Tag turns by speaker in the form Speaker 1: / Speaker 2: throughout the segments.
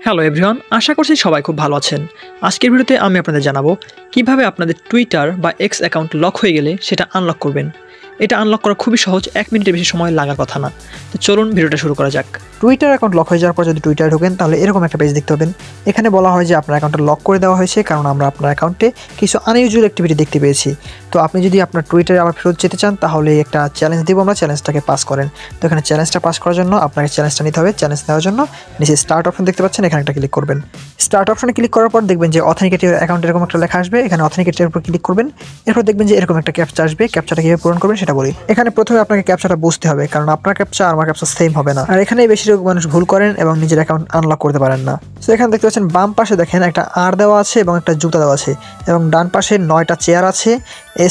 Speaker 1: Hello everyone, আশা করছি সবাই খুব ভালো আছেন। আজকের ভিডিওতে আমি আপনাদের জানাবো কিভাবে আপনাদের টুইটার বা এক্স অ্যাকাউন্ট লক হয়ে গেলে সেটা আনলক করবেন। এটা আনলক করা খুবই সহজ, 1 মিনিটের বেশি সময় লাগার কথা না। তো চলুন ভিডিওটা শুরু করা যাক। টুইটার অ্যাকাউন্ট লক হয়ে যাওয়ার পর যদি টুইটারে ঢোকেন তাহলে এরকম একটা পেজ দেখতে পাবেন। এখানে বলা হয় যে আপনার অ্যাকাউন্টটা লক করে দেওয়া হয়েছে কারণ আমরা আপনার অ্যাকাউন্টে কিছু আনইউজুয়াল অ্যাক্টিভিটি দেখতে পেয়েছি। তো আপনি যদি আপনার টুইটারে আবার ফেরত যেতে চান তাহলে একটা চ্যালেঞ্জ দেবো আমরা, চ্যালেঞ্জটাকে পাস করেন। তো এখানে চ্যালেঞ্জটা পাস করার জন্য আপনাকে চ্যালেঞ্জটা নিতে হবে। চ্যালেঞ্জ নেওয়ার জন্য নিচে স্টার্ট অপশন দেখতে পাচ্ছেন, এখানে একটা ক্লিক করবেন। স্টার্ট অপশনে ক্লিক করার পর দেখবেন যে অথেন্টিকেট অ্যাকাউন্ট এরকম একটা লেখা আসবে। এখানে অথেন্টিকেটের উপর ক্লিক করবেন। এরপর দেখবেন যে এরকম একটা ক্যাপচা আসবে। ক্যাপচাটা কীভাবে পূরণ করবেন সেটা বলি। এখানে প্রথমে আপনাকে ক্যাপচাটা বুঝতে হবে কারণ আপনার ক্যাপচা আর আমার ক্যাপচা সেম হবে না। আর এখানে বেশিরভাগ মানুষ ভুল করেন এবং নিজের অ্যাকাউন্ট আনলক করতে পারেন না। তো এখানে দেখতে পাচ্ছেন বাম পাশে দেখেন একটা আর দেওয়া আছে এবং একটা জুতা দেওয়া আছে এবং ডান পাশে 9টা চেয়ার আছে,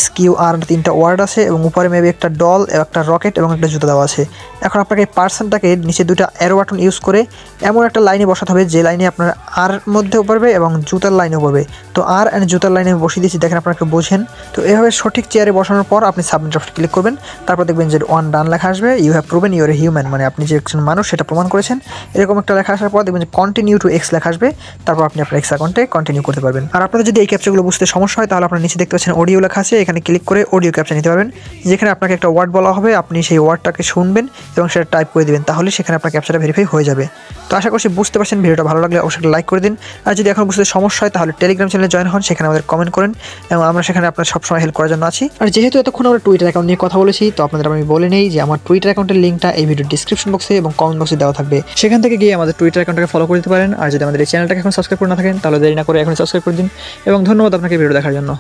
Speaker 1: SQR 3টা ওয়ার্ড আছে এবং উপরে মেবি একটা ডল, একটা রকেট এবং একটা জুতা দেওয়া আছে। এখন আপনাকে পার্সনটাকে নিচে 2টা অ্যারো বাটন ইউজ করে এমন একটা লাইনে বসাতে হবে যে লাইনে আপনার আর মধ্যেও পড়বে এবং জুতার লাইনেও পড়বে। তো আর অ্যান্ড জুতার লাইনে বসিয়ে দিয়েছি, দেখেন আপনারা একটু বোঝেন। তো এভাবে সঠিক চেয়ারে বসানোর পর আপনি সাবমিট অপশনে ক্লিক করবেন। তারপর দেখবেন যে 1 ডান লেখা আসবে, you have proven your human, মানে আপনি যে একজন মানুষ সেটা প্রমাণ করেছেন। এরকম একটা লেখা আসার পর দেখবেন যে কন্টিনিউ টু এক্স লেখা আসবে। তারপর আপনি আপনার এক্স অ্যাকাউন্টে কন্টিনিউ করতে পারবেন। আর আপনাদের যদি এই ক্যাপচাগুলো বুঝতে সমস্যা হয় তাহলে আপনারা নিচে দেখতে পাচ্ছেন অডিও লেখা আছে, এখানে ক্লিক করে অডিও ক্যাপচা নিতে পারবেন। যেখানে আপনাকে একটা ওয়ার্ড বলা হবে, আপনি সেই ওয়ার্ডটাকে শুনবেন এবং সেটা টাইপ করে দিবেন, তাহলে সেখানে আপনার ক্যাপচাটা ভেরিফাই হয়ে যাবে। তো আশা করছি বুঝতে পারছেন। ভিডিওটা ভালো লাগলে অবশ্যই লাইক করে দিন। আর যদি এখন বুঝতে সমস্যা হয় তাহলে টেলিগ্রাম চ্যানেলে জয়েন হন, সেখানে আমাদের কমেন্ট করেন এবং আমরা সেখানে আপনার সবসময় হেল্প করার জন্য আছি। আর যেহেতু এতক্ষণ আমরা টুইটার অ্যাকাউন্ট নিয়ে কথা বলেছি, তো আপনাদের আমি বলে নেই যে আমার টুইটার অ্যাকাউন্টের লিঙ্কটা এই ভিডিওর ডিসক্রিপশন বক্সে এবং কমেন্ট বক্সে দেওয়া থাকবে। সেখান থেকে গিয়ে আমাদের টুইটার অ্যাকাউন্টটাকে ফলো করে দিতে পারেন। আর যদি আমাদের এই চ্যানেলটাকে এখন সাবস্ক্রাইব করে না থাকেন তাহলে দেরি না করে এখন সাবস্ক্রাইব করে দিন এবং ধন্যবাদ আপনাকে ভিডিও দেখার জন্য।